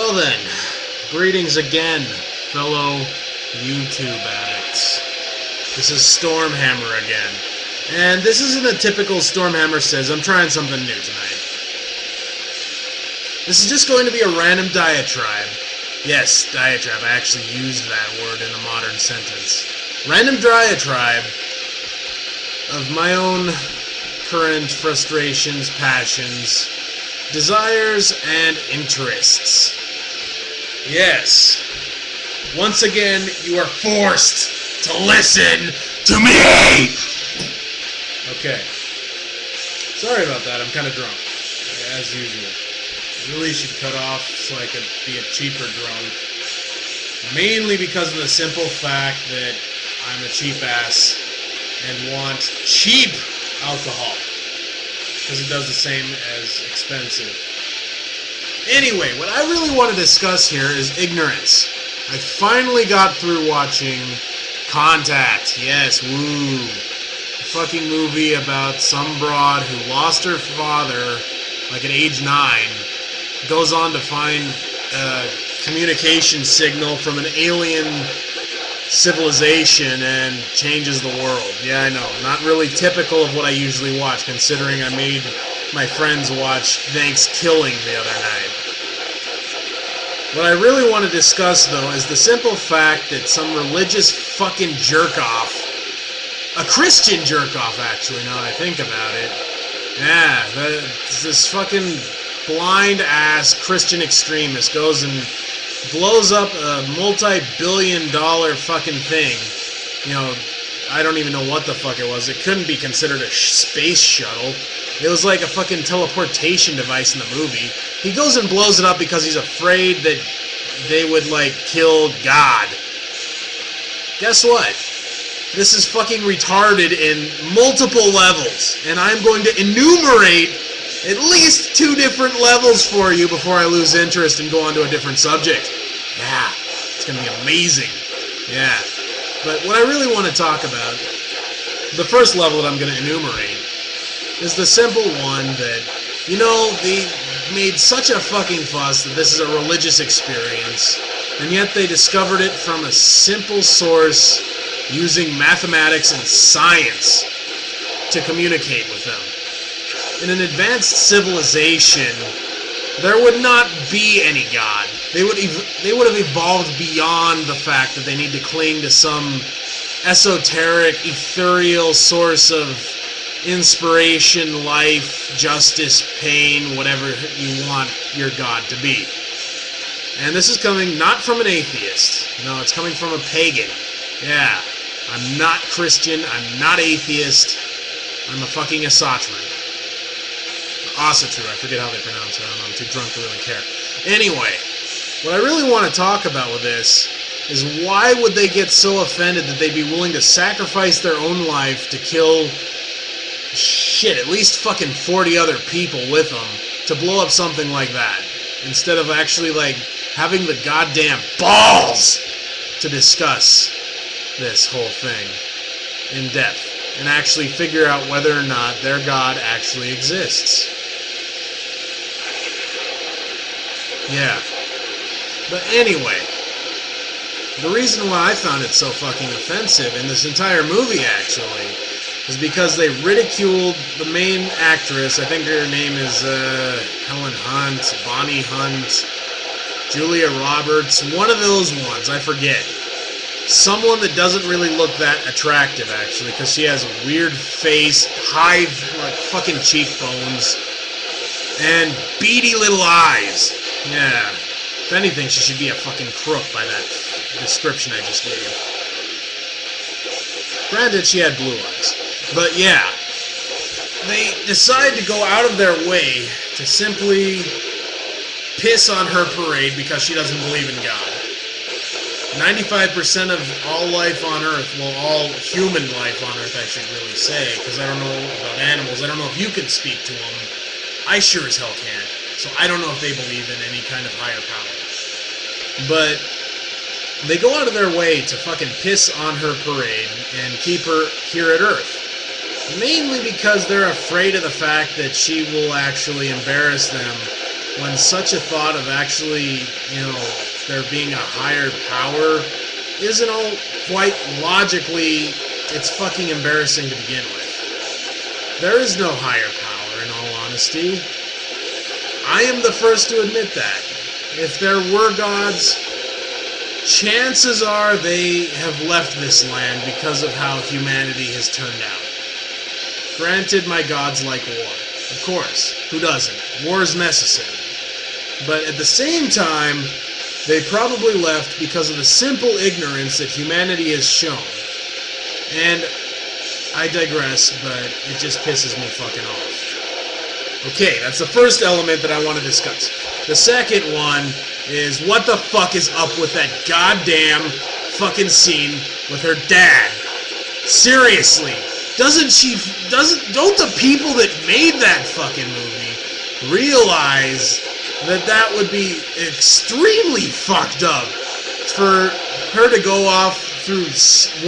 Well then, greetings again, fellow YouTube addicts. This is Stormhammer again. And this isn't a typical Stormhammer says, I'm trying something new tonight. This is just going to be a random diatribe. Yes, diatribe, I actually used that word in a modern sentence. Random diatribe of my own current frustrations, passions, desires, and interests. Yes. Once again, you are forced to listen to me! Okay. Sorry about that, I'm kind of drunk. As usual. I really should cut off so I could be a cheaper drunk. Mainly because of the simple fact that I'm a cheap ass and want cheap alcohol. Because it does the same as expensive. Anyway, what I really want to discuss here is ignorance. I finally got through watching Contact. Yes, woo. A fucking movie about some broad who lost her father, like at age 9, goes on to find a communication signal from an alien civilization and changes the world. Yeah, I know. Not really typical of what I usually watch, considering I made my friends watch Thanksgiving the other night. What I really want to discuss, though, is the simple fact that some religious fucking jerk-off, a Christian jerk-off, actually, now that I think about it, yeah, this fucking blind-ass Christian extremist goes and blows up a multi-billion-dollar fucking thing. You know, I don't even know what the fuck it was. It couldn't be considered a space shuttle. It was like a fucking teleportation device in the movie. He goes and blows it up because he's afraid that they would, like, kill God. Guess what? This is fucking retarded in multiple levels. And I'm going to enumerate at least 2 different levels for you before I lose interest and go on to a different subject. Yeah, it's going to be amazing. Yeah. But what I really want to talk about, the first level that I'm going to enumerate, is the simple one that, you know, they made such a fucking fuss that this is a religious experience, and yet they discovered it from a simple source using mathematics and science to communicate with them. In an advanced civilization, there would not be any God. They would have evolved beyond the fact that they need to cling to some esoteric, ethereal source of inspiration, life, justice, pain, whatever you want your God to be. And this is coming not from an atheist. No, it's coming from a pagan. Yeah, I'm not Christian, I'm not atheist, I'm a fucking Asatru. Asatru, I forget how they pronounce it, I don't know, I'm too drunk to really care. Anyway, what I really want to talk about with this is why would they get so offended that they'd be willing to sacrifice their own life to kill shit, at least fucking 40 other people with them to blow up something like that, instead of actually, like, having the goddamn balls to discuss this whole thing in depth and actually figure out whether or not their God actually exists. Yeah. But anyway, the reason why I found it so fucking offensive in this entire movie, actually, is because they ridiculed the main actress. I think her name is Helen Hunt, Bonnie Hunt, Julia Roberts, one of those ones, I forget. Someone that doesn't really look that attractive, actually, because she has a weird face, high, like, fucking cheekbones, and beady little eyes. Yeah. If anything, she should be a fucking crook by that description I just gave. Granted, she had blue eyes. But yeah, they decide to go out of their way to simply piss on her parade because she doesn't believe in God. 95% of all life on Earth, well, all human life on Earth, I should really say, because I don't know about animals. I don't know if you can speak to them. I sure as hell can't. So I don't know if they believe in any kind of higher power. But they go out of their way to fucking piss on her parade and keep her here at Earth. Mainly because they're afraid of the fact that she will actually embarrass them when such a thought of actually, there being a higher power isn't all quite logically, it's fucking embarrassing to begin with. There is no higher power, in all honesty. I am the first to admit that. If there were gods, chances are they have left this land because of how humanity has turned out. Granted, my gods like war. Of course, who doesn't? War is necessary. But at the same time, they probably left because of the simple ignorance that humanity has shown. And I digress, but it just pisses me fucking off. Okay, that's the first element that I want to discuss. The second one is what the fuck is up with that goddamn fucking scene with her dad? Seriously. Don't the people that made that fucking movie realize that that would be extremely fucked up for her to go off through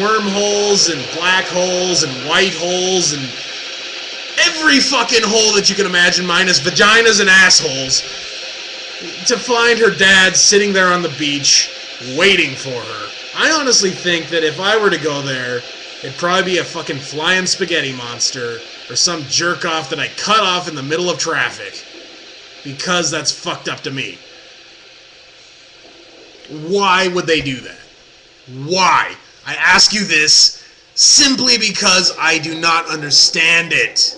wormholes and black holes and white holes and every fucking hole that you can imagine, minus vaginas and assholes, to find her dad sitting there on the beach waiting for her. I honestly think that if I were to go there, it'd probably be a fucking flying spaghetti monster or some jerk-off that I cut off in the middle of traffic. Because that's fucked up to me. Why would they do that? Why? I ask you this simply because I do not understand it.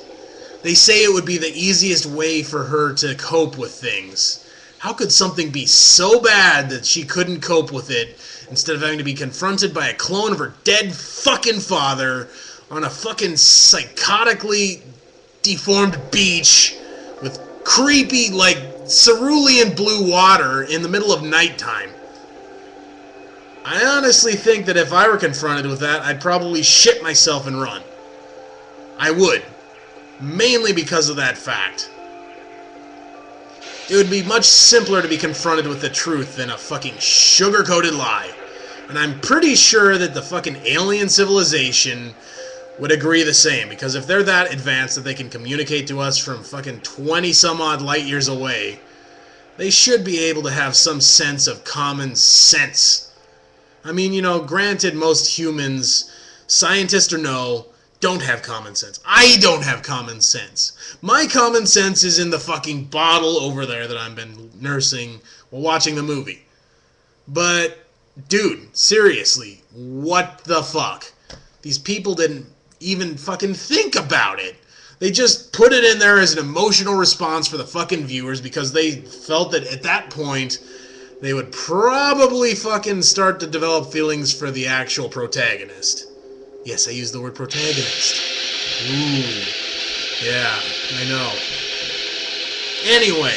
They say it would be the easiest way for her to cope with things. How could something be so bad that she couldn't cope with it instead of having to be confronted by a clone of her dead fucking father on a fucking psychotically deformed beach with creepy, like, cerulean blue water in the middle of nighttime? I honestly think that if I were confronted with that, I'd probably shit myself and run. I would. Mainly because of that fact. It would be much simpler to be confronted with the truth than a fucking sugar-coated lie. And I'm pretty sure that the fucking alien civilization would agree the same, because if they're that advanced that they can communicate to us from fucking 20-some-odd light years away, they should be able to have some sense of common sense. I mean, granted, most humans, scientists or no, don't have common sense. I don't have common sense. My common sense is in the fucking bottle over there that I've been nursing while watching the movie. But, dude, seriously, what the fuck? These people didn't even fucking think about it. They just put it in there as an emotional response for the fucking viewers because they felt that at that point they would probably fucking start to develop feelings for the actual protagonist. Yes, I used the word protagonist. Ooh. Yeah, I know. Anyway.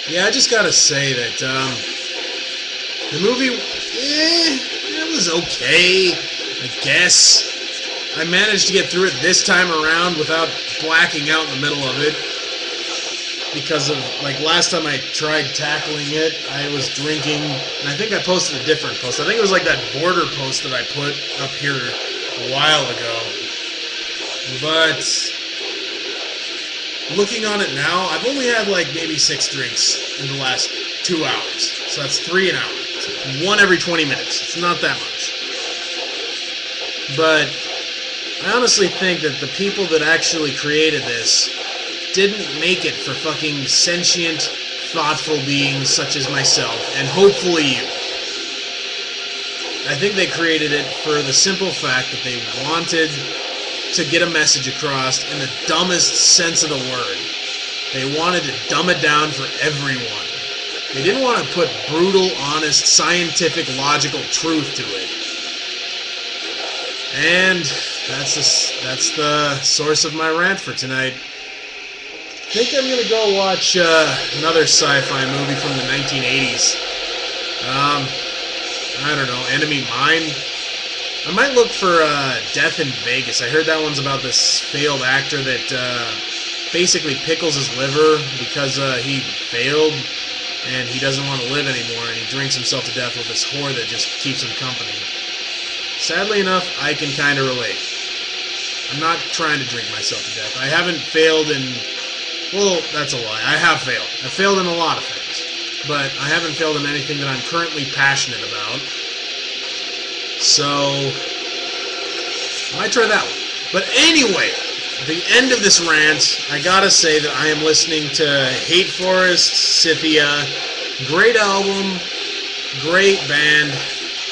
Yeah, I just gotta say that, the movie, it was okay, I guess. I managed to get through it this time around without blacking out in the middle of it. Because of, like, last time I tried tackling it, I was drinking, and I think I posted a different post. I think it was like that border post that I put up here a while ago. But looking on it now, I've only had like maybe 6 drinks in the last 2 hours. So that's 3 an hour. 1 every 20 minutes. It's not that much. But I honestly think that the people that actually created this didn't make it for fucking sentient, thoughtful beings such as myself, and hopefully you. I think they created it for the simple fact that they wanted to get a message across in the dumbest sense of the word. They wanted to dumb it down for everyone. They didn't want to put brutal, honest, scientific, logical truth to it. And that's the source of my rant for tonight. I think I'm going to go watch another sci-fi movie from the 1980s. I don't know, Enemy Mine? I might look for Death in Vegas. I heard that one's about this failed actor that basically pickles his liver because he failed and he doesn't want to live anymore, and he drinks himself to death with this whore that just keeps him company. Sadly enough, I can kind of relate. I'm not trying to drink myself to death. I haven't failed in... Well, that's a lie. I have failed. I've failed in a lot of things. But I haven't failed in anything that I'm currently passionate about. So... I might try that one. But anyway, at the end of this rant, I gotta say that I am listening to Hate Forest, Scythia. Great album. Great band.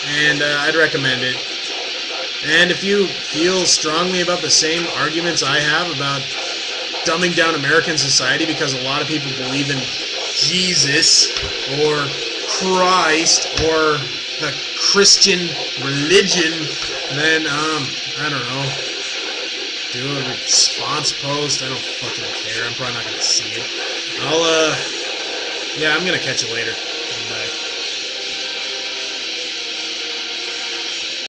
And I'd recommend it. And if you feel strongly about the same arguments I have about dumbing down American society because a lot of people believe in Jesus or Christ or the Christian religion, then, I don't know, do a response post. I don't fucking care. I'm probably not going to see it. Yeah, I'm going to catch you later.